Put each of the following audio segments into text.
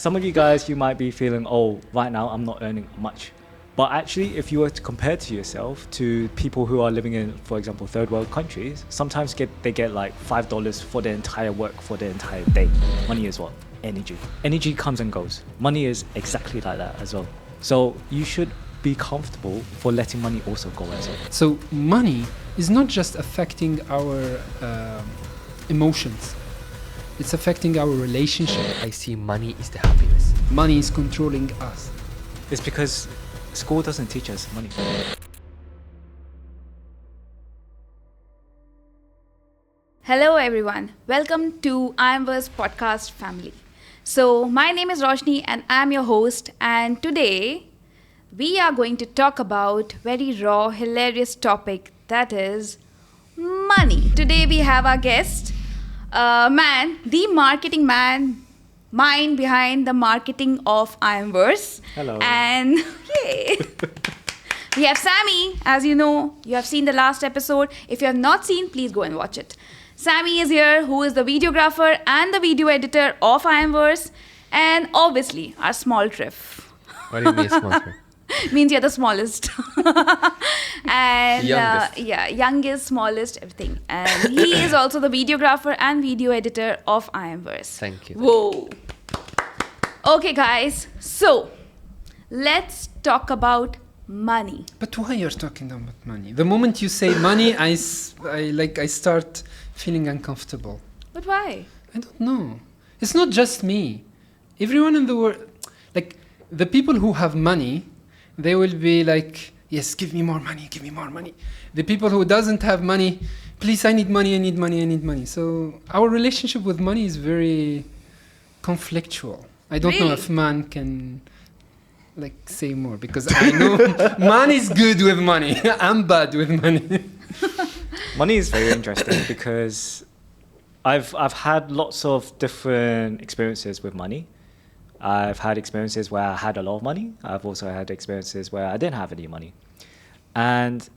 some of you guys, you might be feeling, oh, right now I'm not earning much. But actually, if you were to compare to yourself to people who are living in, for example, third world countries, sometimes they get like $5 for their entire work for their entire day. Money is what? Energy. Energy comes and goes. Money is exactly like that as well. So you should be comfortable for letting money also go as well. So money is not just affecting our emotions. It's affecting our relationship. I see money is the happiness. Money is controlling us. It's because school doesn't teach us money. Hello everyone, welcome to Iamverse Podcast family. So my name is Roshni and I'm your host, and today we are going to talk about very raw, hilarious topic, that is money. Today we have our guest, Manh, the marketing man, mind behind the marketing of Iamverse. Hello. And yay! We have Sami. As you know, you have seen the last episode. If you have not seen, please go and watch it. Sami is here, who is the videographer and the video editor of Iamverse, and obviously our small Triff. What do you mean sponsor? Means you're the smallest. And Youngest. youngest, smallest, everything. And he is also the videographer and video editor of Iamverse. Thank you. Whoa. Okay, guys. So let's talk about money. But why you're talking about money? The moment you say money, I start feeling uncomfortable. But why? I don't know. It's not just me. Everyone in the world, like the people who have money, they will be like, yes, give me more money, give me more money. The people who doesn't have money, please, I need money, I need money, I need money. So our relationship with money is very conflictual. I don't know Really? if man can say more, because I know man is good with money. I'm bad with money. Money is very interesting because I've had lots of different experiences with money. I've had experiences where I had a lot of money. I've also had experiences where I didn't have any money. And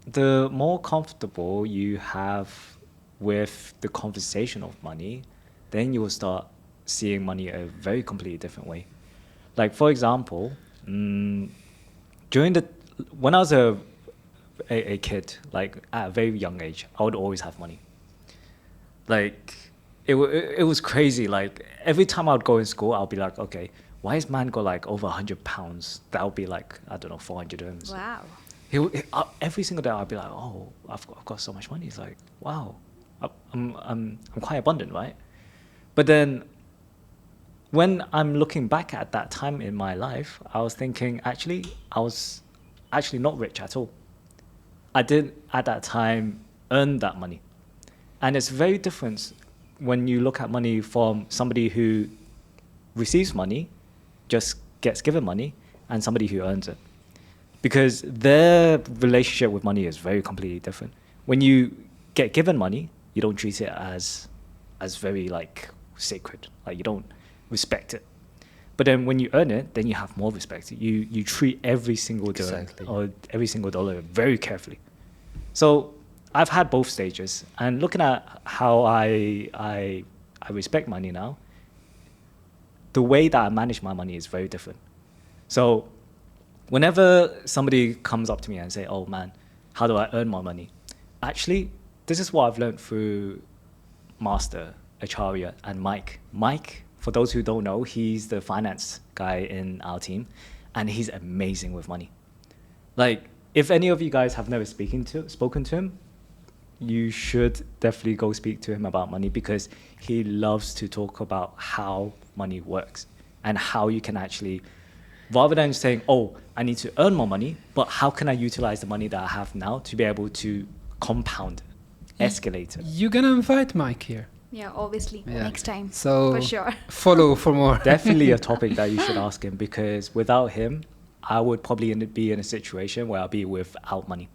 the more comfortable you have with the conversation of money, then you will start seeing money a very completely different way. Like, for example, when I was a kid, like at a very young age, I would always have money. Like, it was crazy. Like, every time I would go in school, I'll be like, okay, why has man got like over 100 pounds? That would be like, I don't know, 400 dirhams. Wow. Every single day I'd be like, oh, I've got so much money. It's like, wow, I'm quite abundant, right? But then when I'm looking back at that time in my life, I was thinking, actually, I was actually not rich at all. I didn't at that time earn that money. And it's very different when you look at money from somebody who receives money, just gets given money, and somebody who earns it. Because their relationship with money is very completely different. When you get given money, you don't treat it as very like sacred. Like, you don't respect it. But then when you earn it, then you have more respect. You treat every single dirham or every single dollar very carefully. So I've had both stages, and looking at how I respect money now, the way that I manage my money is very different. So whenever somebody comes up to me and say, oh man, how do I earn more money? Actually, this is what I've learned through Master, Acharya, and Mike. Mike, for those who don't know, he's the finance guy in our team, and he's amazing with money. Like, if any of you guys have never spoken to him, you should definitely go speak to him about money, because he loves to talk about how money works and how you can actually, rather than saying, oh, I need to earn more money, but how can I utilize the money that I have now to be able to compound it, escalate it? You're gonna invite Mike here. Yeah, obviously. Yeah. Next time. So For sure. follow for more. Definitely a topic that you should ask him, because without him, I would probably be in a situation where I'll be without money.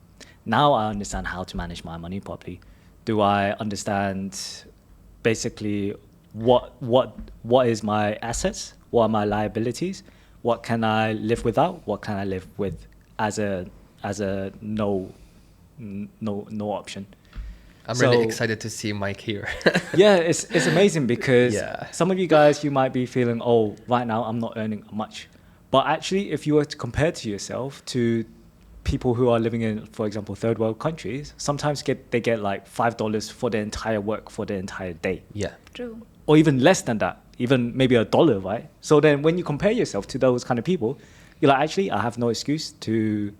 Now I understand how to manage my money properly. Do I understand basically what is my assets? What are my liabilities? What can I live without? What can I live with as a no option? I'm So- really excited to see Mike here. Yeah, it's amazing because Yeah. some of you guys, you might be feeling, oh, right now I'm not earning much. But actually, if you were to compare to yourself to people who are living in, for example, third world countries, sometimes they get like $5 for their entire work for their entire day, Yeah. True. or even less than that, even maybe $1, right? So then when you compare yourself to those kind of people, you're like, actually, I have no excuse to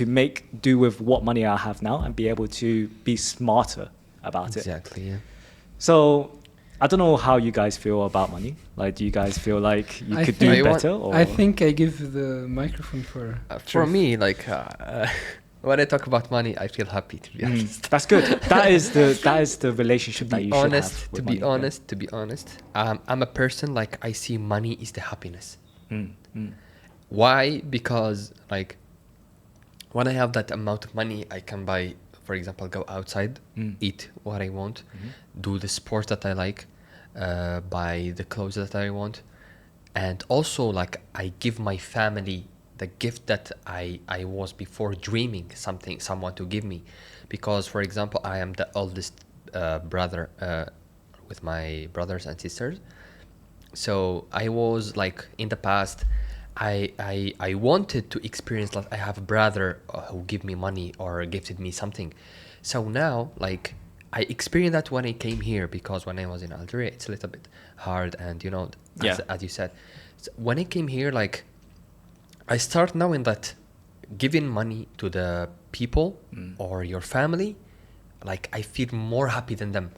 make do with what money I have now and be able to be smarter about it. Exactly. Yeah. So I don't know how you guys feel about money. Like, do you guys feel like you I could think- do I want- better? Or I think I give the microphone for. For Triff. me, like when I talk about money, I feel happy, to be honest. that's good. That is the relationship that you should have. To be honest, I'm a person like I see money is the happiness. Why? Because like when I have that amount of money, I can buy, for example, go outside, eat what I want, do the sport that I like, buy the clothes that I want, and also like I give my family the gift that I was before dreaming someone to give me, because for example I am the oldest brother with my brothers and sisters. So I was like in the past, I wanted to experience like I have a brother who give me money or gifted me something. So now like I experienced that when I came here, because when I was in Algeria it's a little bit hard, and you know, as you said, so when I came here, like I start knowing that giving money to the people or your family, like I feel more happy than them.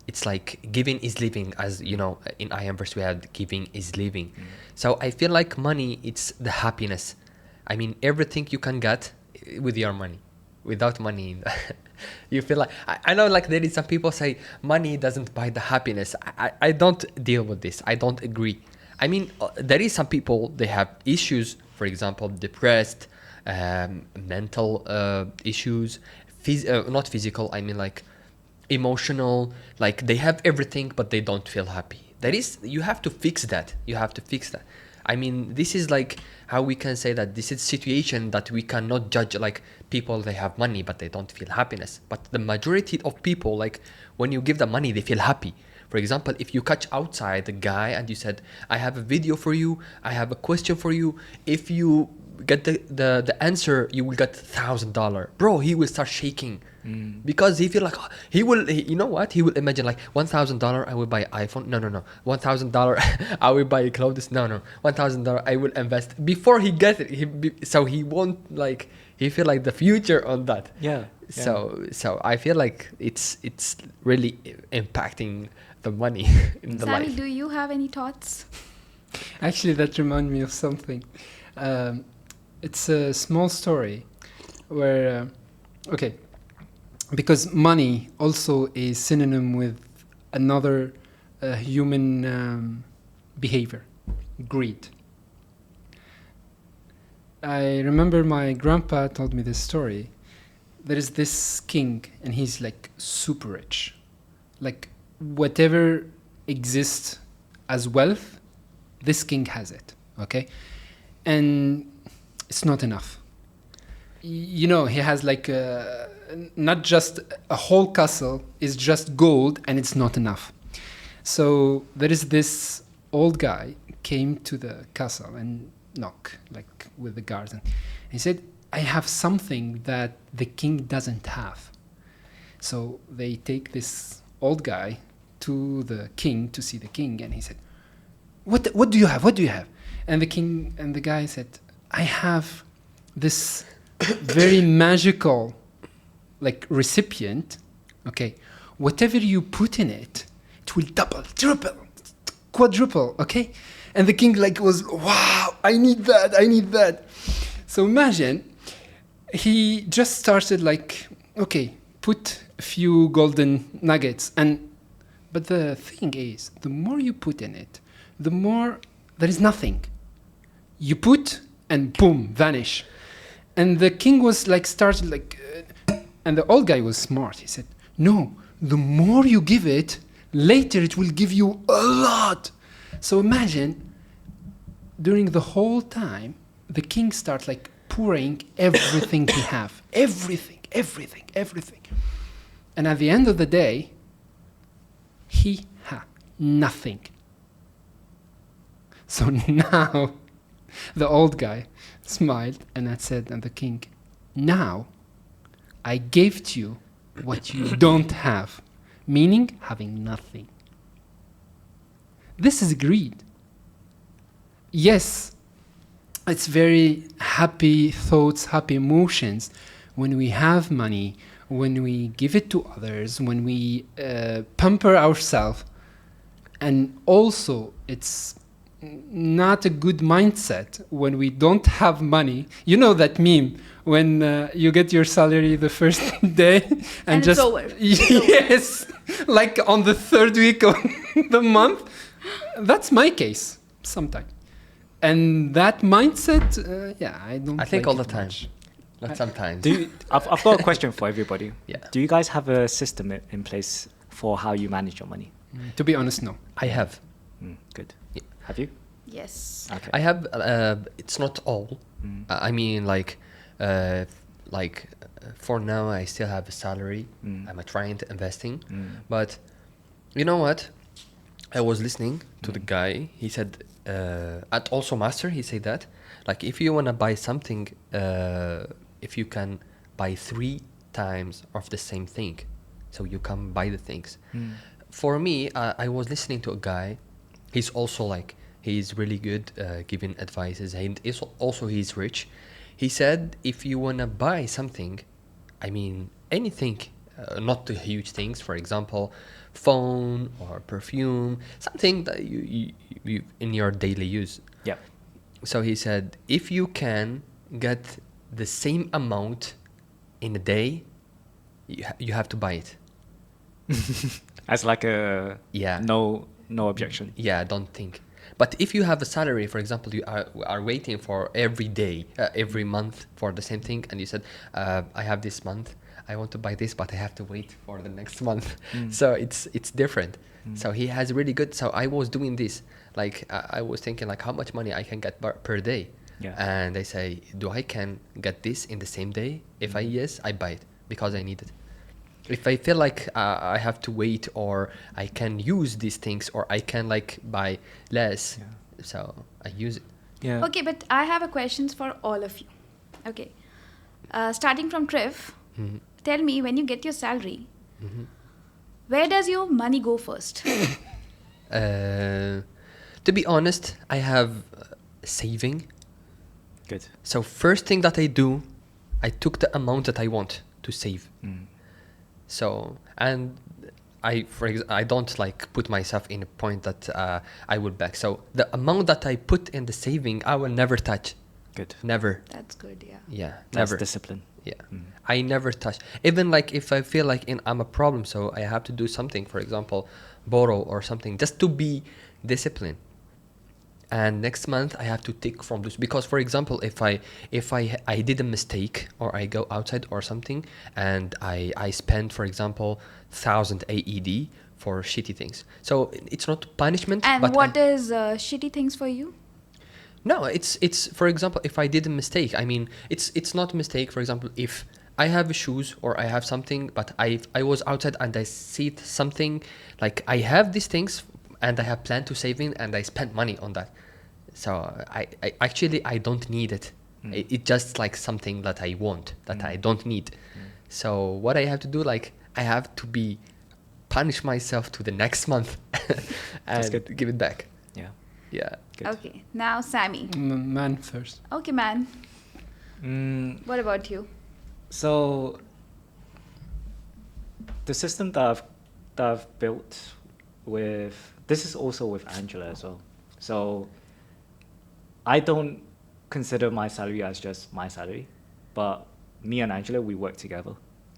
It's like giving is living, as you know, in Iamverse we had giving is living. So I feel like money, it's the happiness. I mean, everything you can get with your money. Without money, you feel like, I know like there is some people say money doesn't buy the happiness. I don't deal with this. I don't agree. I mean, there is some people, they have issues, for example, depressed, mental issues, not physical, I mean like emotional, like they have everything but they don't feel happy. You have to fix that. I mean, this is like how we can say that this is a situation that we cannot judge, like people, they have money but they don't feel happiness. But the majority of people, like when you give them money, they feel happy. For example, if you catch outside a guy and you said, I have a video for you, I have a question for you, if you get the answer, you will get $1,000. Bro, he will start shaking. Because he feel like you know what, he will imagine like $1,000 I will buy iPhone, no $1,000 I will buy clothes, no $1,000 I will invest. Before he gets it, so he won't, like he feel like the future on that. So I feel like it's really impacting the money in the Sami, life. do you have any thoughts? Actually, that reminds me of something. It's a small story where, okay, because money also is synonym with another human behavior, greed. I remember my grandpa told me this story. There is this king and he's like super rich. Like whatever exists as wealth, this king has it, okay? And it's not enough. You know, he has like not just a whole castle, it's just gold and it's not enough. So there is this old guy came to the castle and knock like with the guards, and he said, I have something that the king doesn't have. So they take this old guy to the king to see the king, and he said, what do you have? What do you have? And the king and the guy said, I have this very magical like recipient, okay? Whatever you put in it, it will double, triple, quadruple, okay? And the king like was, wow, I need that. So imagine, he just started like, okay, put a few golden nuggets, but the thing is, the more you put in it, the more there is nothing. You put and boom, vanish. And the king was like started like, and the old guy was smart. He said, no, the more you give it, later it will give you a lot. So imagine, during the whole time, the king starts like pouring everything he have. Everything. And at the end of the day, he had nothing. So now the old guy smiled and had said, and the king, now I gave to you what you don't have, meaning having nothing. This is greed. Yes, it's very happy thoughts, happy emotions when we have money, when we give it to others, when we pamper ourselves. And also, it's not a good mindset when we don't have money. You know that meme when you get your salary the first day And just it's over. Yes, like on the third week of the month. That's my case sometimes. And that mindset, I don't. I think like all it the time. much. Not sometimes. I've got a question for everybody. Yeah. Do you guys have a system in place for how you manage your money? To be honest, no. I have. Good. Yeah. Have you? Yes. Okay. I have. It's not all. I mean, for now, I still have a salary. I'm trying to investing, but you know what? I was listening to the guy. He said, at also master, he said that, like, if you wanna buy something, if you can buy 3 times of the same thing, so you can buy the things. For me, I was listening to a guy. He's also like, he's really good giving advices, and he's rich. He said, if you wanna buy something, I mean anything, not the huge things, for example, phone or perfume, something that you in your daily use. Yeah. So he said, if you can get the same amount in a day, you have to buy it. As like a Yeah. no objection. Yeah, I don't think. But if you have a salary, for example, you are waiting for every day, every month for the same thing, and you said, I have this month, I want to buy this, but I have to wait for the next month. So it's different. So he has really good. So I was doing this, like I was thinking like how much money I can get per day. Yeah. And they say, do I can get this in the same day? If yes, I buy it because I need it. If I feel like I have to wait, or I can use these things, or I can like buy less, so I use it. Yeah. Okay, but I have a questions for all of you. Okay. Starting from Triff, tell me, when you get your salary, where does your money go first? To be honest, I have saving. Good. So first thing that I do, I took the amount that I want to save. So, and I don't like put myself in a point that I would back. So the amount that I put in the saving, I will never touch. Good. Never. That's good, yeah. Yeah, That's never. discipline. Yeah, I never touch. Even like if I feel like I'm a problem, so I have to do something, for example, borrow or something, just to be disciplined. And next month I have to take from this, because for example, if I did a mistake, or I go outside or something, and I spend, for example, 1,000 AED for shitty things. So it's not punishment. And but what is shitty things for you? No, it's for example, if I did a mistake, I mean, it's not a mistake. For example, if I have shoes or I have something, but I was outside and I see something, like I have these things and I have planned to save it and I spent money on that. So I actually I don't need it. It's just like something that I want, that I don't need. So what I have to do, like I have to punish myself to the next month and give it back. Yeah. Yeah. Good. Okay, now Sami. Man first. Okay, man. What about you? So the system that I've built with, this is also with Angela as well. So I don't consider my salary as just my salary, but me and Angela, we work together.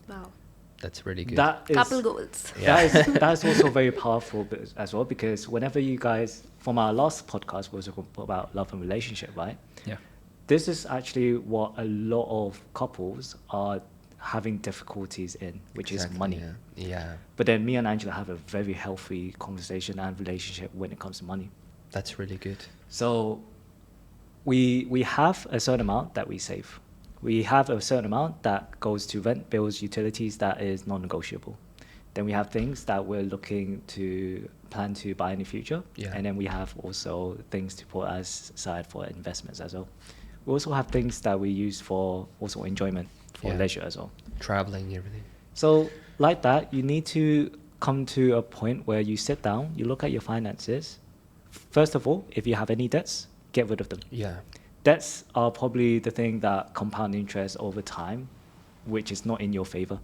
Wow. That's really good. That is, Couple goals. Yeah. that is also very powerful as well, because whenever you guys, from our last podcast was about love and relationship, right? Yeah. This is actually what a lot of couples are having difficulties in, which is money. Yeah. But then me and Angela have a very healthy conversation and relationship when it comes to money. That's really good. So we have a certain amount that we save. We have a certain amount that goes to rent, bills, utilities, that is non-negotiable. Then we have things that we're looking to plan to buy in the future. Yeah. And then we have also things to put aside for investments as well. We also have things that we use for also enjoyment, for Yeah. leisure as well. Traveling, everything. So like that, you need to come to a point where you sit down, you look at your finances. First of all, if you have any debts, get rid of them. Yeah. Debts are probably the thing that compound interest over time, which is not in your favor.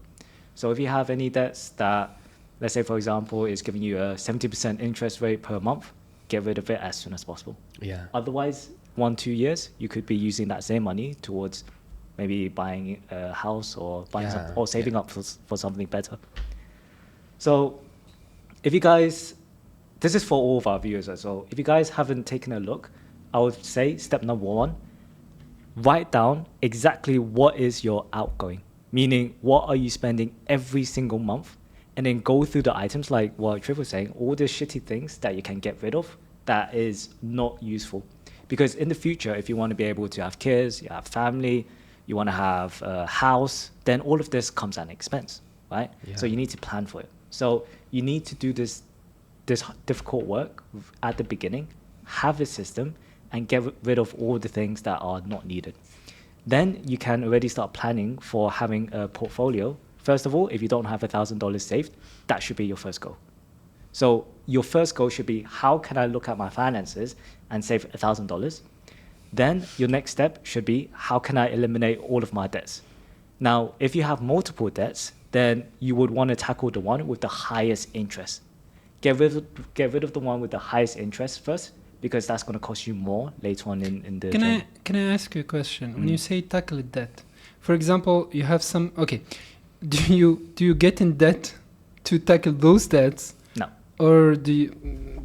So if you have any debts that, let's say, for example, is giving you a 70% interest rate per month, get rid of it as soon as possible. Yeah. Otherwise, 1-2 years, you could be using that same money towards maybe buying a house or buying Yeah, or saving yeah. up for something better. So if you guys, this is for all of our viewers as well. If you guys haven't taken a look, I would say step number 1, write down exactly what is your outgoing, meaning what are you spending every single month, and then go through the items like what Triff was saying, all the shitty things that you can get rid of that is not useful. Because in the future, if you want to be able to have kids, you have family, you want to have a house, then all of this comes at an expense, right? Yeah. So you need to plan for it. So you need to do this difficult work at the beginning, have a system, and get rid of all the things that are not needed. Then you can already start planning for having a portfolio. First of all, if you don't have $1,000 saved, that should be your first goal. So your first goal should be, how can I look at my finances and save $1,000? Then your next step should be, how can I eliminate all of my debts? Now, if you have multiple debts, then you would want to tackle the one with the highest interest. Get rid of the one with the highest interest first, because that's going to cost you more later on in the journey. Can I ask you a question? When you say tackle debt, for example, you have some. Okay, do you get in debt to tackle those debts? No. Or do you,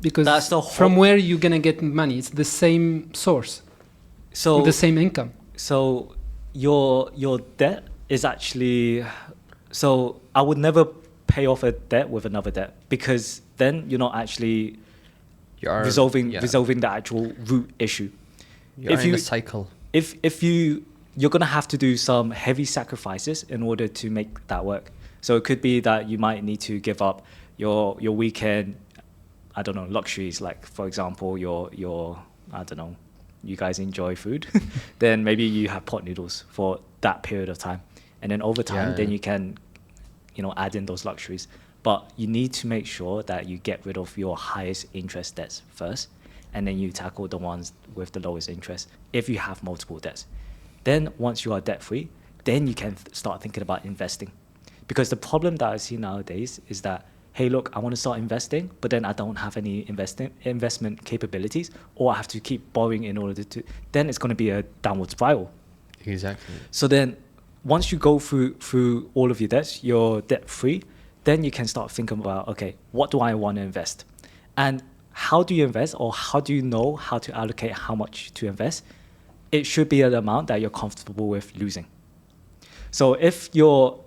because That's the from whole- where you're gonna get money? It's the same source, So the same income. So your debt is actually, so I would never pay off a debt with another debt, because then you're not actually You are resolving yeah. the actual root issue. You are in a cycle. If you're gonna have to do some heavy sacrifices in order to make that work. So it could be that you might need to give up your weekend, I don't know, luxuries, like for example your I don't know, you guys enjoy food, then maybe you have pot noodles for that period of time, and then over time, Yeah. then you can, add in those luxuries. But you need to make sure that you get rid of your highest interest debts first, and then you tackle the ones with the lowest interest if you have multiple debts. Then once you are debt free, then you can start thinking about investing. Because the problem that I see nowadays is that, hey, look, I want to start investing, but then I don't have any investment capabilities, or I have to keep borrowing in order to, then it's going to be a downward spiral. Exactly. So then once you go through all of your debts, you're debt free, then you can start thinking about, okay, what do I want to invest? And how do you invest, or how do you know how to allocate how much to invest? It should be an amount that you're comfortable with losing. So if your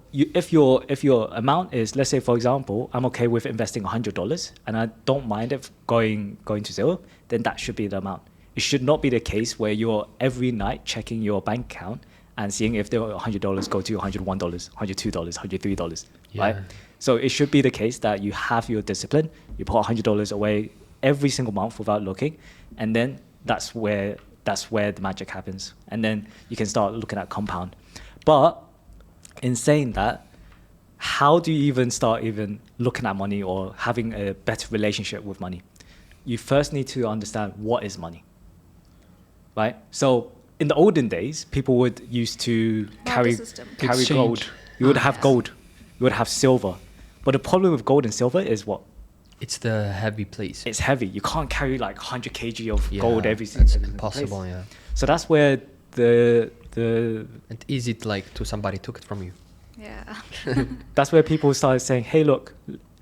amount is, let's say for example, I'm okay with investing $100 and I don't mind it going to zero, then that should be the amount. It should not be the case where you're every night checking your bank account and seeing if the $100 go to $101, $102, $103, right? Yeah. So it should be the case that you have your discipline, you put $100 away every single month without looking, and then that's where the magic happens. And then you can start looking at compound. But in saying that, how do you even start looking at money or having a better relationship with money? You first need to understand what is money, right? So in the olden days, people would used to carry system. Exchange. gold. You would have gold. You would have silver. But the problem with gold and silver is what? It's the heavy place. It's heavy. You can't carry like 100 kg of Yeah, gold that's every impossible. place. Yeah. So that's where the And is it like to somebody took it from you? Yeah. that's where people started saying, hey, look,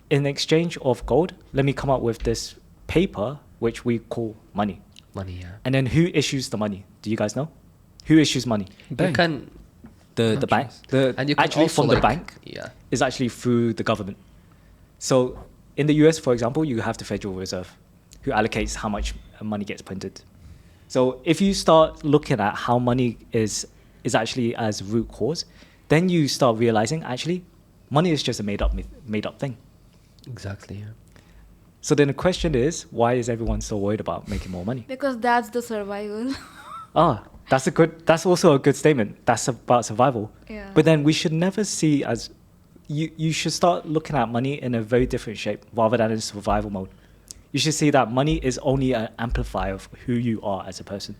in exchange of gold, let me come up with this paper, which we call money. Money, yeah. And then who issues the money? Do you guys know? Who issues money? Bank. You can The bank. and you can Actually, also from the like, bank Yeah. is actually through the government. So in the US, for example, you have the Federal Reserve, who allocates how much money gets printed. So if you start looking at how money is actually as root cause, then you start realizing actually money is just a made up thing. Exactly. Yeah. So then the question is, why is everyone so worried about making more money? Because that's the survival. That's also a good statement. That's about survival. Yeah. But then we should never see as, you should start looking at money in a very different shape rather than in survival mode. You should see that money is only an amplifier of who you are as a person.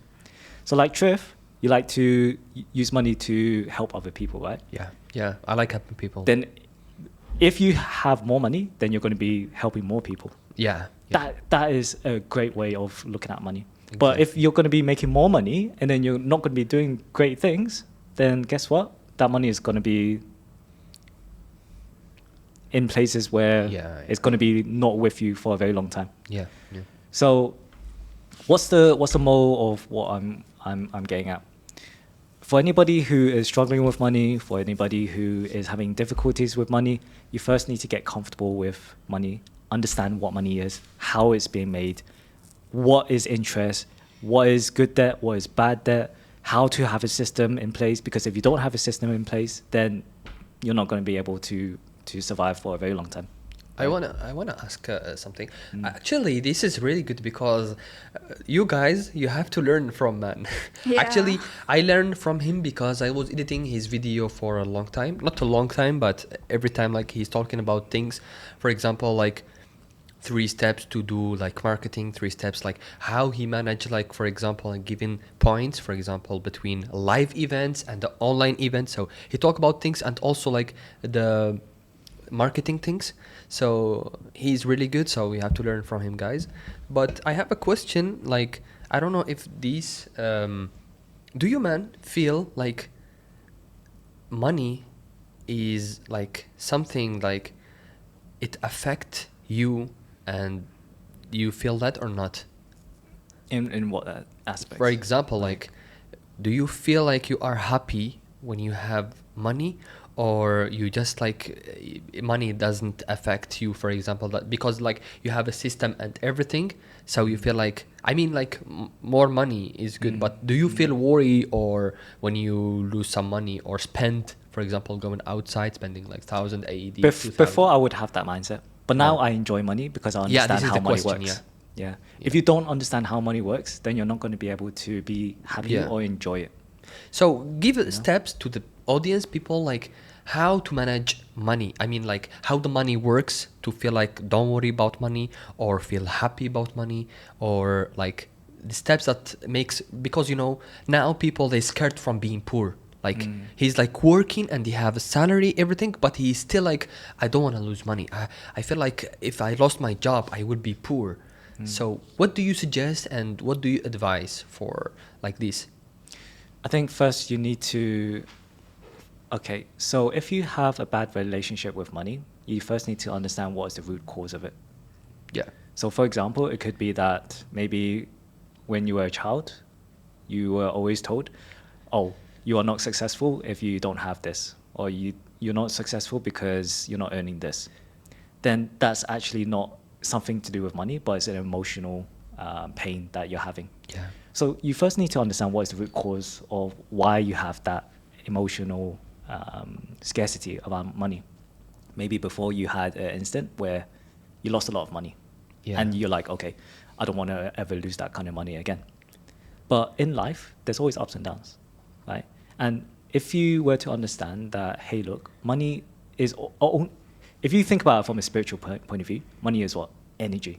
So like Triff, you like to use money to help other people, right? Yeah. Yeah. I like helping people. Then if you have more money, then you're going to be helping more people. Yeah. Yeah. That is a great way of looking at money. But if you're going to be making more money and then you're not going to be doing great things, then guess what? That money is going to be in places where it's going to be not with you for a very long time. Yeah. Yeah. So what's the moral of what I'm getting at? For anybody who is struggling with money, for anybody who is having difficulties with money, you first need to get comfortable with money, understand what money is, how it's being made, what is interest, what is good debt, what is bad debt, how to have a system in place. Because if you don't have a system in place, then you're not going to be able to survive for a very long time. I wanna ask something. Actually, this is really good because you guys, you have to learn from Manh. Yeah. Actually, I learned from him because I was editing his video for a long time. Not a long time, but every time like he's talking about things. For example, like 3 steps to do like marketing, 3 steps like how he managed, like for example, giving points, for example, between live events and the online events. So he talked about things and also like the marketing things. So he's really good, so we have to learn from him, guys. But I have a question, like I don't know if these do you, man, feel like money is like something like it affect you, and you feel that or not? In what aspect? For example, like do you feel like you are happy when you have money, or you just like money doesn't affect you, for example, that because like you have a system and everything, so you feel like, I mean, like more money is good, but do you feel worry or when you lose some money or spend, for example, going outside spending like 1,000 AED? Before I would have that mindset, but now I enjoy money because I understand this is how the money question, works. Yeah. If you don't understand how money works, then you're not going to be able to be happy or enjoy it. So give steps to the audience, people, like how to manage money. I mean, like how the money works to feel like don't worry about money or feel happy about money, or like the steps that makes, because you know now people, they scared from being poor. Like he's like working and he have a salary, everything, but he's still like, I don't want to lose money. I feel like if I lost my job, I would be poor. So what do you suggest and what do you advise for like this? I think first you need to, okay, so if you have a bad relationship with money, you first need to understand what is the root cause of it. Yeah. So for example, it could be that maybe when you were a child, you were always told, oh, you are not successful if you don't have this, or you're not successful because you're not earning this. Then that's actually not something to do with money, but it's an emotional pain that you're having. Yeah. So you first need to understand what is the root cause of why you have that emotional scarcity around money. Maybe before you had an instant where you lost a lot of money, and you're like, okay, I don't want to ever lose that kind of money again. But in life, there's always ups and downs, right? And if you were to understand that, hey, look, money is, if you think about it from a spiritual point of view, money is what? Energy.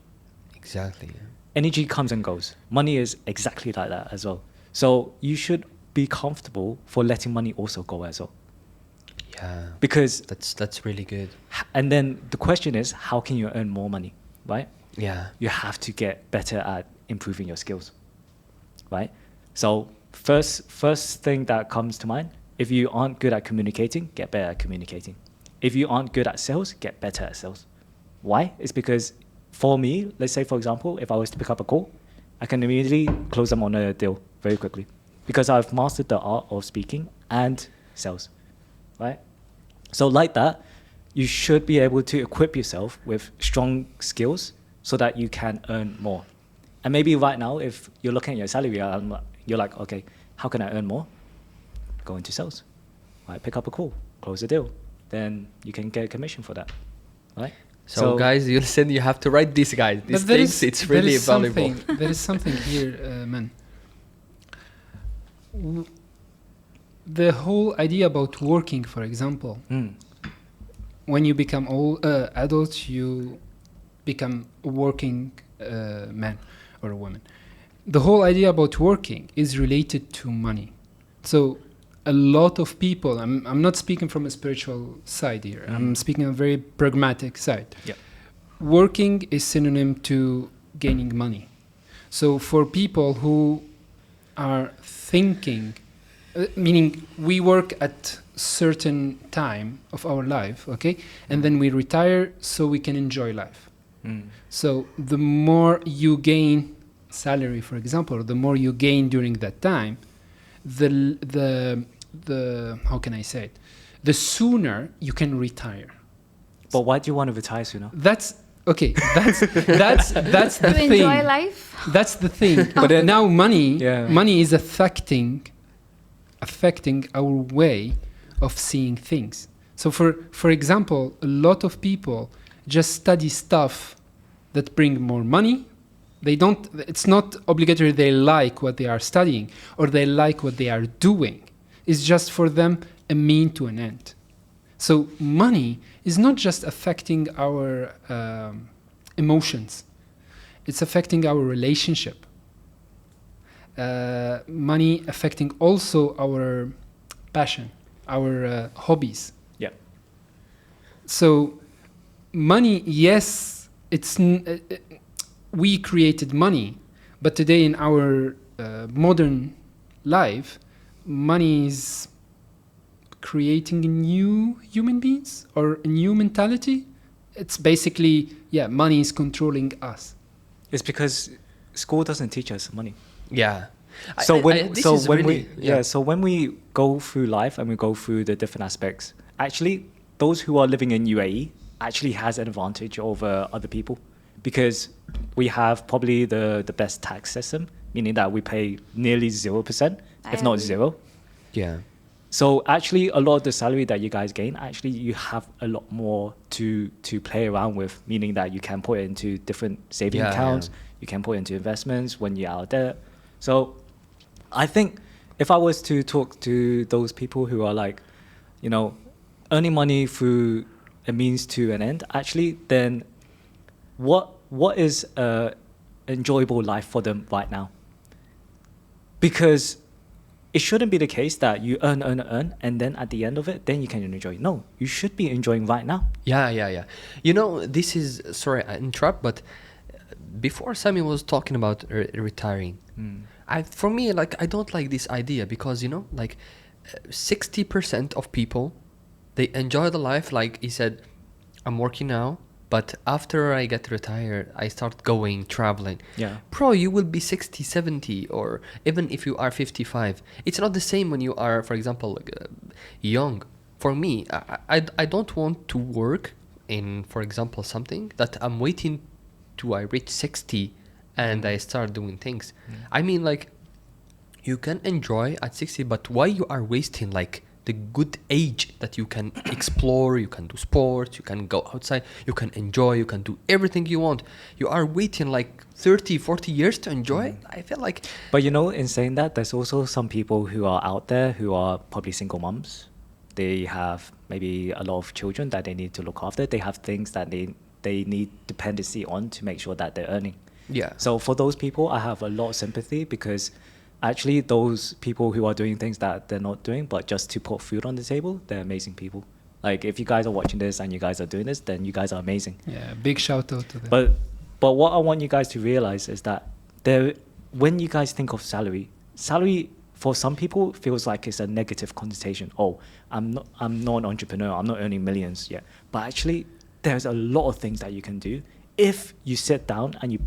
Exactly. Yeah. Energy comes and goes. Money is exactly like that as well. So you should be comfortable for letting money also go as well. Yeah. Because that's really good. And then the question is, how can you earn more money, right? Yeah. You have to get better at improving your skills, right? So first thing that comes to mind, if you aren't good at communicating, get better at communicating. If you aren't good at sales, get better at sales. Why? It's because for me, let's say, for example, if I was to pick up a call, I can immediately close them on a deal very quickly because I've mastered the art of speaking and sales, right? So like that, you should be able to equip yourself with strong skills so that you can earn more. And maybe right now, if you're looking at your salary, you're like, okay, how can I earn more? Go into sales, right? Pick up a call, close a deal. Then you can get a commission for that, right? So guys, you listen, you have to write this, guys. These things, it's really valuable. There is something here, man. The whole idea about working, for example, when you become adults, you become a working man or a woman. The whole idea about working is related to money. So a lot of people, I'm not speaking from a spiritual side here. I'm speaking on a very pragmatic side. Yeah. Working is synonym to gaining money. So for people who are thinking, meaning we work at certain time of our life, okay, and then we retire so we can enjoy life. So the more you gain salary, for example, the more you gain during that time, the how can I say it? The sooner you can retire. But why do you want to retire sooner? That's okay. That's the To thing. enjoy life. That's the thing. But then- now money Yeah. is affecting our way of seeing things. So for example, a lot of people just study stuff that bring more money. It's not obligatory they like what they are studying or they like what they are doing. It's just for them a mean to an end. So money is not just affecting our emotions. It's affecting our relationship. Money affecting also our passion, our hobbies. Yeah. So money, yes, we created money, but today in our modern life, money is creating new human beings or a new mentality. It's basically, money is controlling us. It's because school doesn't teach us money. Yeah. So So when we go through life and we go through the different aspects, actually those who are living in UAE actually has an advantage over other people, because we have probably the best tax system, meaning that we pay nearly 0%, if not zero. Yeah. So actually a lot of the salary that you guys gain, actually you have a lot more to play around with, meaning that you can put it into different saving accounts, you can put it into investments when you're out there. So I think if I was to talk to those people who are like, earning money through a means to an end, actually, then what is a enjoyable life for them right now? Because it shouldn't be the case that you earn, and then at the end of it, then you can enjoy. No, you should be enjoying right now. Yeah. This is, sorry, I interrupt, but before Sami was talking about retiring, for me, I don't like this idea because, 60% of people, they enjoy the life. Like he said, I'm working now, but after I get retired, I start going, traveling. Yeah. Bro, you will be 60, 70, or even if you are 55. It's not the same when you are, for example, young. For me, I don't want to work in, for example, something that I'm waiting till I reach 60 and I start doing things. I mean, you can enjoy at 60, but why you are wasting, the good age that you can explore, you can do sports, you can go outside, you can enjoy, you can do everything you want. You are waiting 30, 40 years to enjoy. I feel like... But in saying that, there's also some people who are out there who are probably single moms. They have maybe a lot of children that they need to look after. They have things that they need dependency on to make sure that they're earning. Yeah. So for those people, I have a lot of sympathy, because actually those people who are doing things that they're not doing, but just to put food on the table, they're amazing people. If you guys are watching this and you guys are doing this, then you guys are amazing. Yeah, big shout out to them. But what I want you guys to realize is that when you guys think of salary for some people feels like it's a negative connotation. Oh, I'm not an entrepreneur, I'm not earning millions yet. But actually, there's a lot of things that you can do if you sit down and you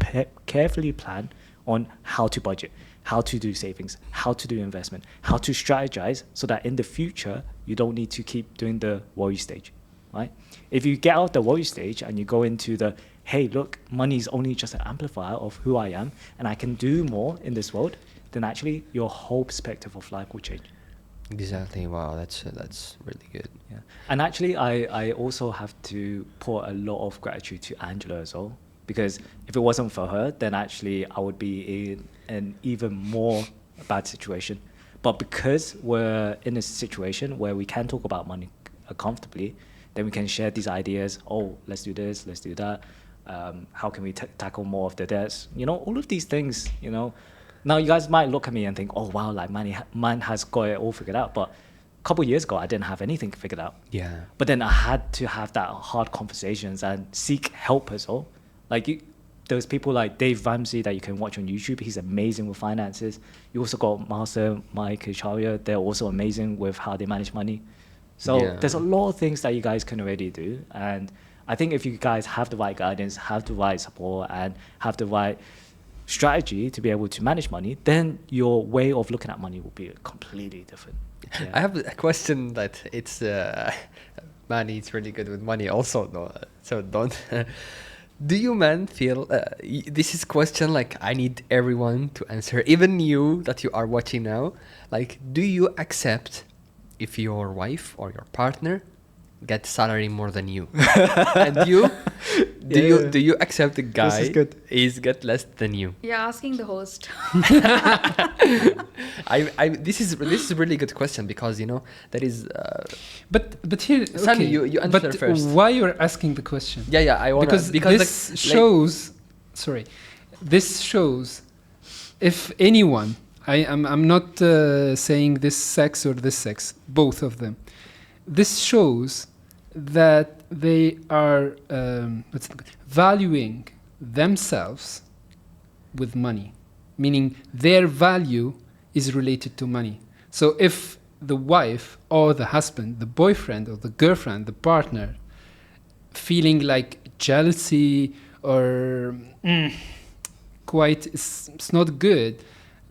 carefully plan on how to budget, how to do savings, how to do investment, how to strategize, so that in the future, you don't need to keep doing the worry stage, right? If you get out the worry stage and you go into the, hey, look, money is only just an amplifier of who I am, and I can do more in this world, then actually your whole perspective of life will change. Exactly. Wow, that's really good. Yeah. And actually, I also have to pour a lot of gratitude to Angela as well, because if it wasn't for her, then actually I would be in an even more bad situation. But because we're in a situation where we can talk about money comfortably, then we can share these ideas. Oh, let's do this, let's do that. How can we tackle more of the debts? You know, all of these things, you know. Now you guys might look at me and think, oh, wow, like Manh has got it all figured out. But a couple of years ago, I didn't have anything figured out. Yeah. But then I had to have that hard conversations and seek help as well. Like there's people like Dave Ramsey that you can watch on YouTube. He's amazing with finances. You also got Master Mike Acharya. They're also amazing with how they manage money. So there's a lot of things that you guys can already do. And I think if you guys have the right guidance, have the right support, and have the right strategy to be able to manage money, then your way of looking at money will be completely different. Yeah. I have a question that it's Manny is really good with money also, no, so don't. Do you man feel this is question like I need everyone to answer, even you that you are watching now, like do you accept if your wife or your partner get salary more than you? And you do you accept the guy is get less than you? You're asking the host. This is a really good question, because you know that is But here, Sami, okay, you answer but first. why you're asking the question? Yeah, I want Because this shows, this shows if anyone, I'm not saying this sex or this sex, both of them. This shows that they are valuing themselves with money, meaning their value is related to money. So if the wife or the husband, the boyfriend or the girlfriend, the partner, feeling like jealousy or quite it's not good,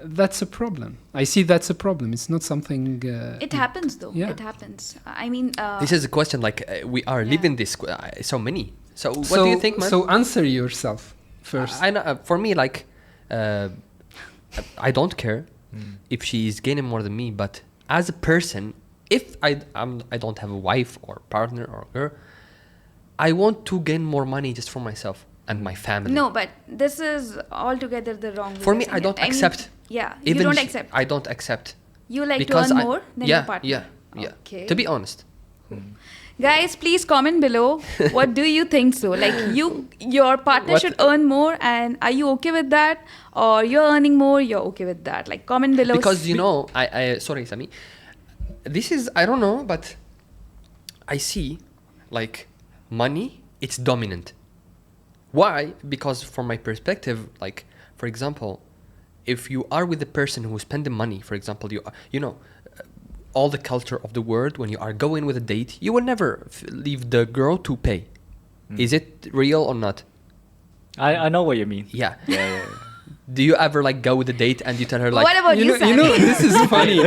that's a problem. I see that's a problem. It's not something... it happens though. Yeah. It happens. I mean... this is a question like we are living this so many. So what so, do you think, man? So answer yourself first. I know, for me, like, I don't care if she is gaining more than me, but as a person, if I don't have a wife or partner or girl, I want to gain more money just for myself and my family. No, but this is altogether the wrong way. For me, I don't accept. Yeah, Even you don't accept. I don't accept. You like to because earn more than your partner. Yeah. Okay. To be honest. Guys, please comment below. What do you think so? Like your partner should earn more, and are you okay with that? Or you're earning more, you're okay with that? Like comment below. Because you know, I sorry, Sami. This is, I don't know, but I see like money, it's dominant. Why? Because from my perspective, like for example, if you are with a person who is spending money, for example, you know, all the culture of the world, when you are going with a date, you will never leave the girl to pay. Is it real or not? I know what you mean. Yeah. Yeah. Do you ever like go with a date and you tell her like... What about you, Sami? This is funny.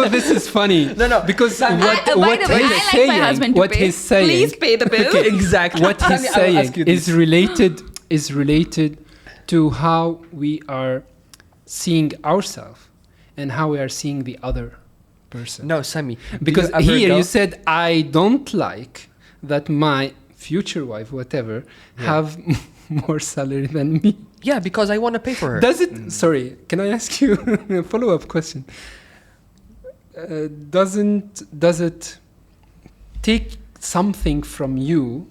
This is funny. No. Because by the way, I like my husband to pay. He's saying, please pay the bill. Okay, exactly. What he's Sami, I will ask you saying is related to how we are seeing ourselves and how we are seeing the other person. No, Sami. Because here you said, I don't like that my future wife, whatever, have more salary than me. Yeah, because I want to pay for her. Does it... Sorry, can I ask you a follow-up question? Does it take something from you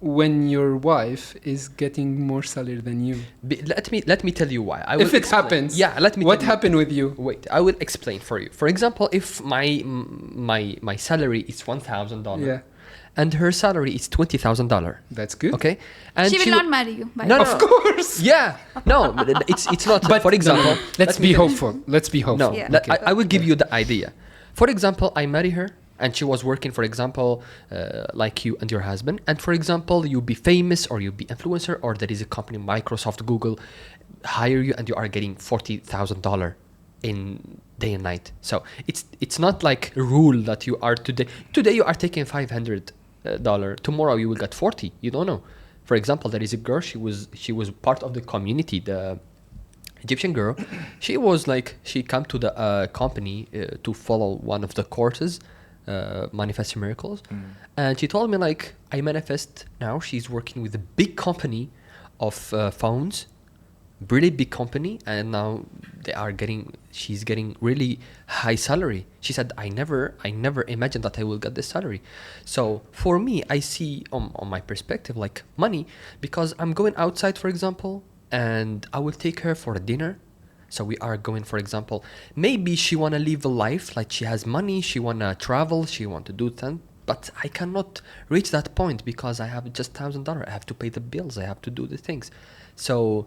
when your wife is getting more salary than you? Let me tell you why. If it happens, yeah. Let me. What happened with you? Wait, I will explain for you. For example, if my salary is $1,000, Yeah, and her salary is $20,000, that's good. okay, and She will not marry you. By No, the no, way. Of course. Yeah, no, but it's not. But for example, let's be hopeful. Let's be hopeful. No, Yeah. I will give you the idea. For example, I marry her and she was working, for example, like you and your husband. And for example, you be famous or you be influencer, or there is a company, Microsoft, Google, hire you and you are getting $40,000 in day and night. So it's not like a rule that you are today you are taking $500. Tomorrow you will get 40. You don't know. For example, there is a girl. She was part of the community. Egyptian girl. She was like, she come to the company to follow one of the courses, Manifesting Miracles. And she told me like, I manifest now. She's working with a big company of phones, really big company. And now she's getting really high salary. She said, I never imagined that I will get this salary. So for me, I see on my perspective, like money, because I'm going outside, for example, and I will take her for a dinner. So we are going, for example, maybe she want to live a life, like she has money, she want to travel, she want to do things, but I cannot reach that point because I have just $1,000. I have to pay the bills, I have to do the things. So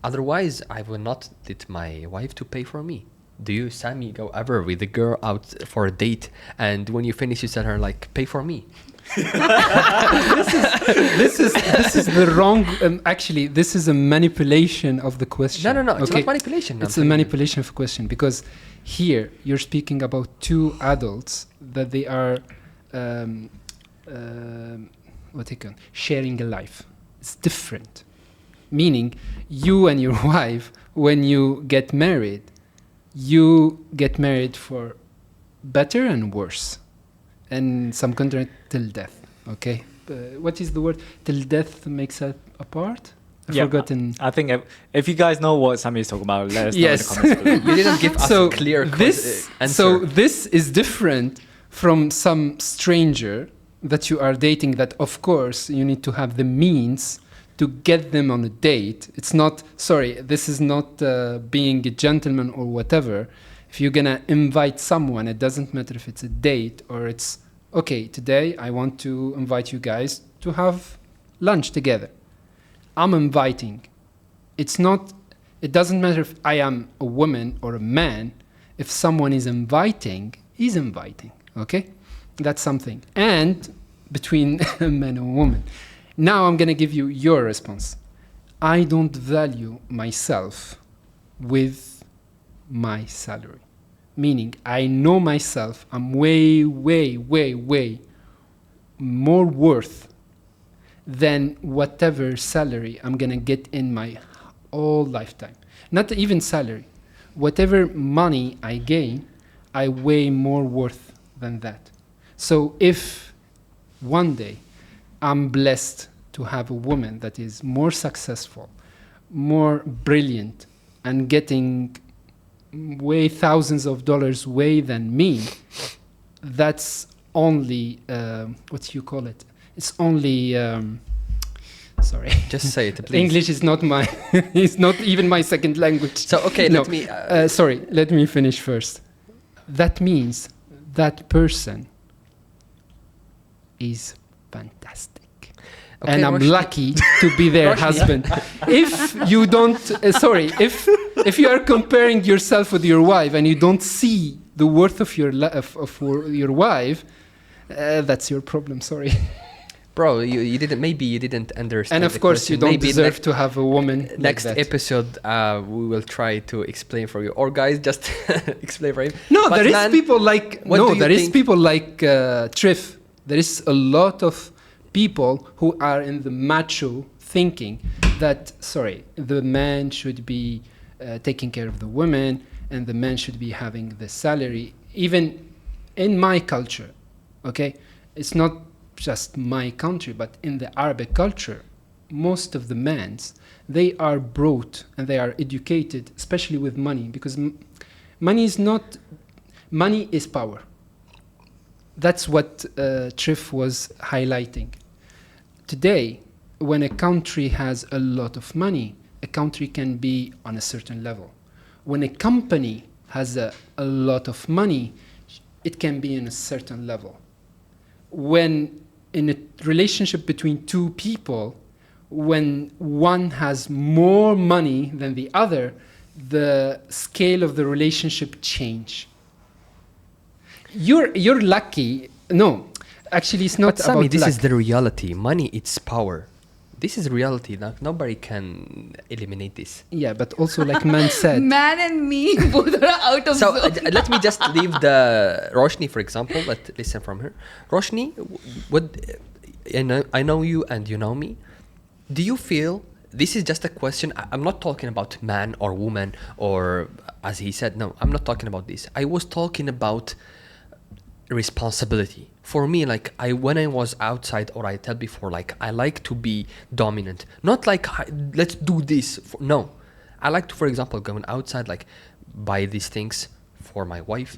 otherwise, I will not let my wife to pay for me. Do you, Sami, go ever with a girl out for a date, and when you finish, you tell her like, pay for me? This is the wrong. Actually, this is a manipulation of the question. No. It's not manipulation. It's a manipulation of a question because here you're speaking about two adults that they are sharing a life. It's different. Meaning, you and your wife, when you get married for better and worse. And some country till death, okay? What is the word? Till death makes us apart? I've forgotten. I think if you guys know what Sami is talking about, let us know in the comments below. You didn't give us a clear answer. So this is different from some stranger that you are dating that, of course, you need to have the means to get them on a date. It's not, this is not being a gentleman or whatever. If you're going to invite someone, it doesn't matter if it's a date or it's, okay, today I want to invite you guys to have lunch together. I'm inviting. It doesn't matter if I am a woman or a man. If someone is inviting, he's inviting, okay? That's something. And between a man and a woman. Now I'm going to give you your response. I don't value myself with my salary. Meaning, I know myself, I'm way, way, way, way more worth than whatever salary I'm going to get in my whole lifetime. Not even salary. Whatever money I gain, I way more worth than that. So if one day I'm blessed to have a woman that is more successful, more brilliant, and getting way thousands of dollars way than me, that's only what you call it? It's only sorry. Just say it, please. English is not my it's not even my second language. So okay, no. let me finish first. That means that person is fantastic. Okay, and I'm lucky to be their husband. If you don't, if you are comparing yourself with your wife and you don't see the worth of your your wife, that's your problem. Sorry, bro. You didn't understand. And of course, you don't deserve to have a woman. Next like episode, we will try to explain for you, or guys, just explain for him. No, but there is people like people like Triff. There is a lot of people who are in the macho thinking that, the man should be taking care of the woman and the man should be having the salary. Even in my culture, okay? It's not just my country, but in the Arabic culture, most of the men, they are brought and they are educated, especially with money, because money is power. That's what Triff was highlighting. Today, when a country has a lot of money, a country can be on a certain level. When a company has a lot of money, it can be in a certain level. When in a relationship between two people, when one has more money than the other, the scale of the relationship change. You're lucky. No, actually, it's not. But Sami, about this luck. Is the reality. Money, it's power. This is reality. Nobody can eliminate this. Yeah, but also, like Man said, Man and me both are out of. So let me just leave the Roshni, for example. Let's listen from her. Roshni, I know you and you know me. Do you feel this is just a question. I'm not talking about man or woman or as he said. No, I'm not talking about this. I was talking about responsibility. For me, like when I was outside, or I tell before, like I like to be dominant. Not like let's do this. No, I like to, for example, going outside, like buy these things for my wife,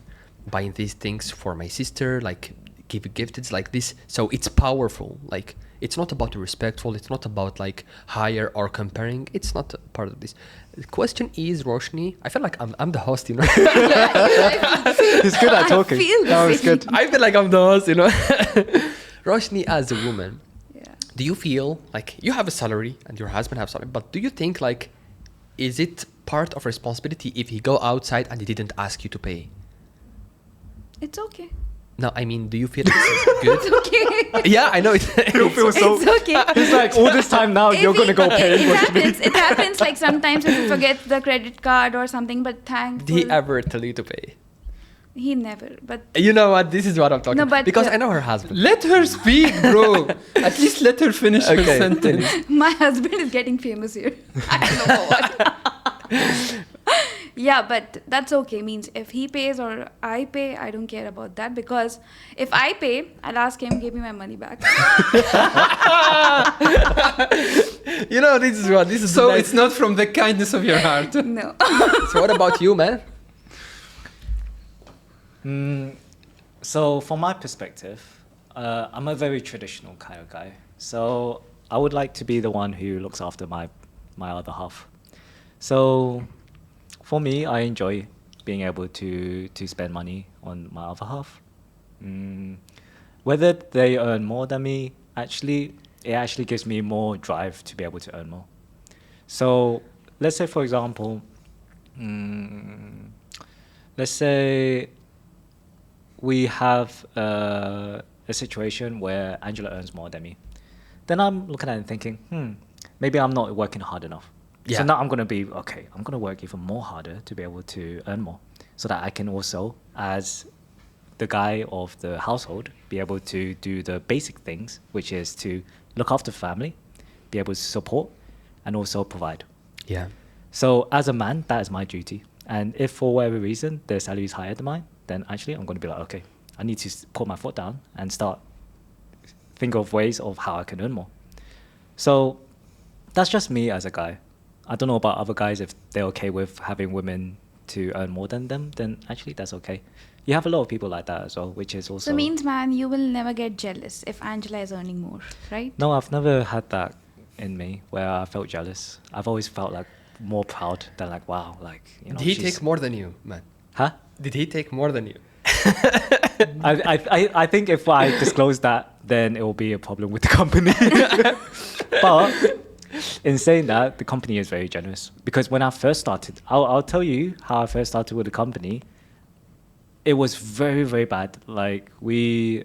buying these things for my sister, like give gifts. It's like this. So it's powerful. Like it's not about respectful. It's not about like higher or comparing. It's not a part of this. The question is, Roshni, I feel like I'm the host, you know. He's good at talking. That was good. I feel like I'm the host, you know. Roshni, as a woman, Yeah. do you feel like you have a salary and your husband have salary, but do you think like, is it part of responsibility if he go outside and he didn't ask you to pay? It's okay. No, I mean, do you feel it's good? It's okay. Yeah, I know it. You feel so. It's okay. He's like, all this time now, you're gonna go pay. It happens like sometimes if you forget the credit card or something, but Did he ever tell you to pay? He never, but You know what? This is what I'm talking No, about. but, Because I know her husband. Let her speak, bro. At least let her finish her Okay. sentence. my husband is getting famous here. I don't know what. Yeah, but that's okay. Means if he pays or I pay, I don't care about that, because if I pay, I'll ask him, give me my money back. You know, this is what this is. So the it's not from the kindness of your heart. No. So what about you, man? So from my perspective, I'm a very traditional kind of guy. So I would like to be the one who looks after my other half. So for me, I enjoy being able to spend money on my other half. Whether they earn more than me, it actually gives me more drive to be able to earn more. So let's say, for example, let's say we have a situation where Angela earns more than me. Then I'm looking at it and thinking, maybe I'm not working hard enough. Yeah. So now I'm going to be, okay, I'm going to work even more harder to be able to earn more, so that I can also, as the guy of the household, be able to do the basic things, which is to look after family, be able to support, and also provide. Yeah. So as a man, that is my duty. And if for whatever reason their salary is higher than mine, then actually I'm going to be like, okay, I need to put my foot down and start think of ways of how I can earn more. So that's just me as a guy. I don't know about other guys. If they're okay with having women to earn more than them, then actually that's okay. You have a lot of people like that as well, which is also... So means, man, you will never get jealous if Angela is earning more, right? No, I've never had that in me where I felt jealous. I've always felt like more proud than like, wow, like, you know. Did he she's- take more than you, man? Huh? Did he take more than you? I think if I disclose that, then it will be a problem with the company. But in saying that, the company is very generous, because when I first started, I'll tell you how I first started with the company. It was very, very bad. Like I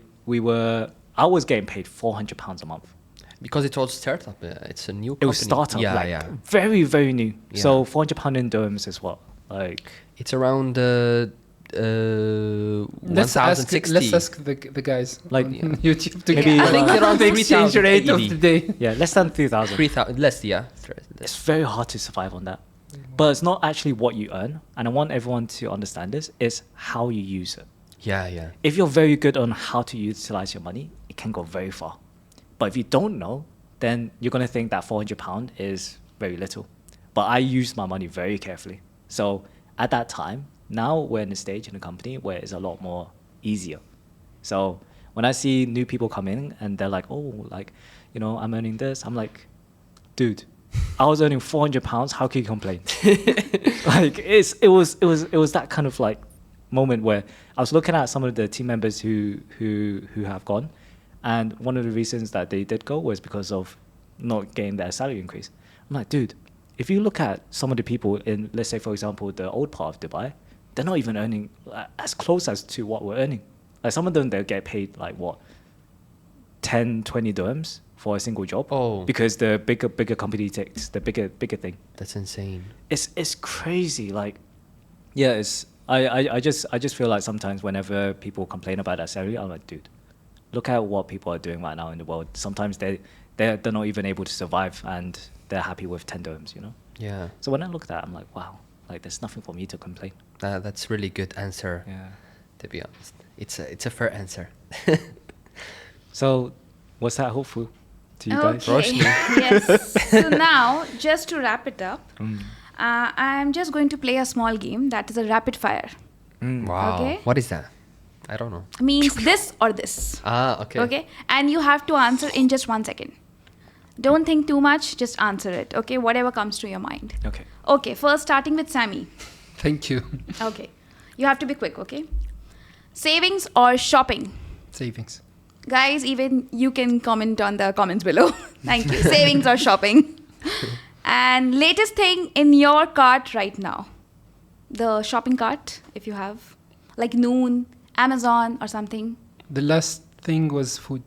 was getting paid £400 a month. Because it was startup. It's a new company. It was startup, Yeah, like yeah. very, very new. Yeah. So £400 in dirhams is what? Like, It's around Let's 1060. ask the guys Like, on yeah. YouTube to Maybe I think around around the 3,000 exchange rate of AED. the day. yeah, less than 3,000. 3,000 less, yeah. It's very hard to survive on that. But it's not actually what you earn. And I want everyone to understand this, is how you use it. Yeah, yeah. If you're very good on how to utilize your money, it can go very far. But if you don't know, then you're going to think that £400 is very little. But I use my money very carefully. So at that time, now we're in a stage in the company where it's a lot more easier. So when I see new people come in and they're like, oh, like, you know, I'm earning this, I'm like, dude, I was earning £400. How can you complain? Like it was that kind of like moment where I was looking at some of the team members who have gone, and one of the reasons that they did go was because of not getting their salary increase. I'm like, dude, if you look at some of the people in, let's say, for example, the old part of Dubai, they're not even earning as close as to what we're earning. Like some of them, they'll get paid like what, 10, 20 dirhams for a single job. Oh. Because the bigger company takes the bigger thing. That's insane. It's crazy. Like, yeah, I just feel like sometimes whenever people complain about that salary, I'm like, dude, look at what people are doing right now in the world. Sometimes they're not even able to survive, and they're happy with 10 dirhams, you know? Yeah. So when I look at that, I'm like, wow, like there's nothing for me to complain. That's really good answer. Yeah. To be honest, it's a fair answer. So was that helpful to you guys? Okay. Yes. So now, just to wrap it up, I'm just going to play a small game that is a rapid fire. Wow. Okay. What is that? I don't know. Means this or this. Okay. Okay. And you have to answer in just 1 second. Don't think too much. Just answer it. Okay. Whatever comes to your mind. Okay. Okay. First, starting with Sami. Thank you. Okay. You have to be quick. Okay. Savings or shopping? Savings. Guys, even you can comment on the comments below. Thank you. Savings or shopping? And latest thing in your cart right now? The shopping cart, if you have. Like Noon, Amazon or something. The last thing was food.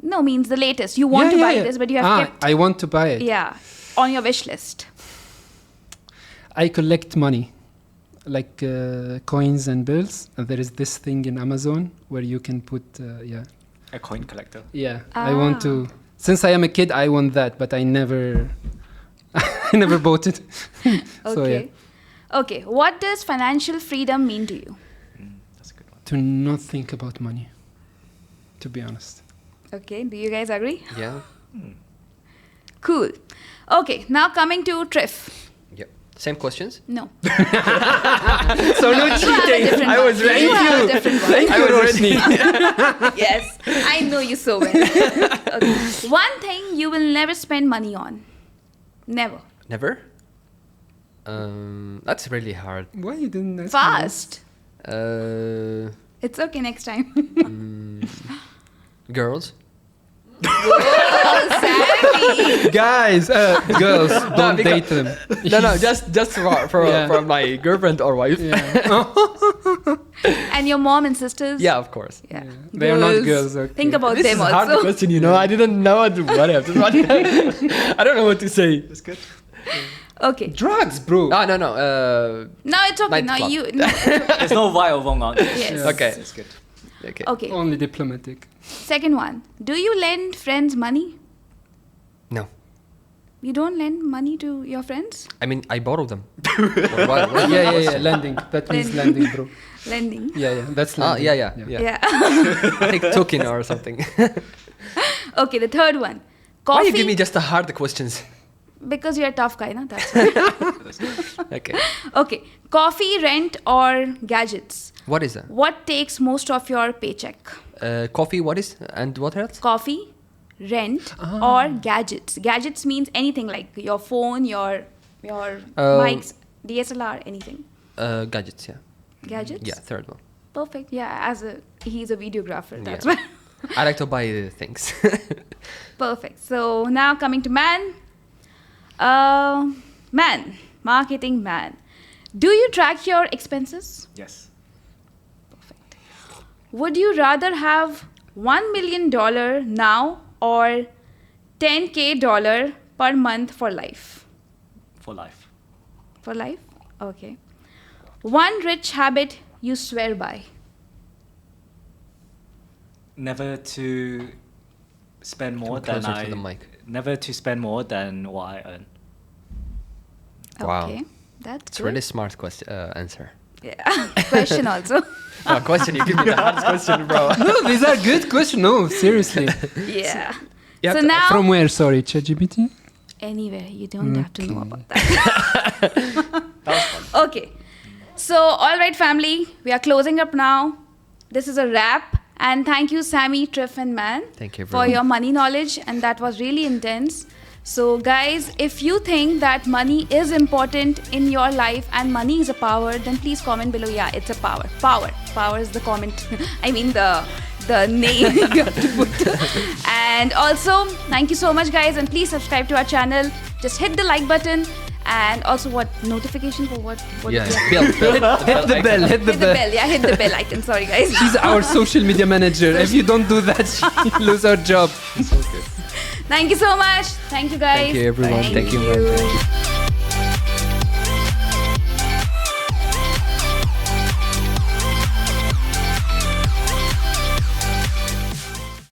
No, means the latest. You want to buy this, but you have kept... I want to buy it. Yeah, on your wish list. I collect money, like coins and bills. And there is this thing in Amazon where you can put, A coin collector. Yeah, I want to. Since I am a kid, I want that, but I never, I never bought it. So, Okay. Okay, what does financial freedom mean to you? That's a good one. to not think about money, to be honest. Okay, do you guys agree? Yeah. Cool. Okay, now coming to Triff. Yep. Same questions. No. So no cheating. I was ready. You have a different one. I was ready. Yes, I know you so well. Okay. One thing you will never spend money on. Never. Never. That's really hard. Why you didn't ask me Fast. It's It's okay next time. girls. Oh, Sami. Guys, girls, don't date them. No, just for Yeah. for my girlfriend or wife. And your mom and sisters? Yeah, of course. Yeah. They are not girls, okay. Think about This them is a hard also. question, you know. I didn't know what I don't know what to say. That's good. Okay. Drugs, bro. No. No, it's okay. No, Nightclub. you. No. There's no right or wrong answer. Yes. Okay. It's good. Okay. Okay. Only diplomatic. Second one. Do you lend friends money? No. You don't lend money to your friends? I mean, I borrow them. Or what? Yeah. Lending. That means lending, bro. Lending. Yeah. That's Ah, lending. yeah. Yeah. I think token or something. Okay, the third one. Coffee. Why you give me just the hard questions? Because you're a tough guy, no? That's why. Okay. Okay. Coffee, rent, or gadgets? What is that? What takes most of your paycheck? Coffee. What is and what else? Coffee, rent, or gadgets? Gadgets means anything like your phone, your mics, DSLR, anything. Gadgets. Yeah. Gadgets? Yeah. Third one. Perfect. Yeah, he's a videographer. That's Yeah. why. I like to buy things. Perfect. So now coming to Manh. Manh, marketing man. Do you track your expenses? Yes. Perfect. Would you rather have $1 million now or $10K per month for life? For life. For life? Okay. One rich habit you swear by? Never to spend more Come than closer to the mic. Never to spend more than what I earn. Wow. Okay. That's It's good. a really smart question answer. Yeah. Question also. Question. You give me the hardest question, bro. No, these are good questions. No, seriously. Yeah. You have So to- now From where? Sorry, ChatGPT? anywhere. You don't have to know about that. Okay. So, all right, family. We are closing up now. This is a wrap. And thank you, Sami, Triff, and Manh, Thank you, for everyone. your money knowledge. And that was really intense. So, guys, if you think that money is important in your life and money is a power, then please comment below. Yeah, it's a power. Power is the comment. I mean, the name you have to put. And also, thank you so much, guys. And please subscribe to our channel. Just hit the like button. And also, what notification for what? Yeah. did you have? Bill. Hit the bell, hit the Hit the bell. bell. Yeah, hit the bell icon. Sorry, guys. She's our social media manager. If you don't do that, she lose her job. Thank you so much. Thank you, guys. Thank you, everyone. Thank you. you.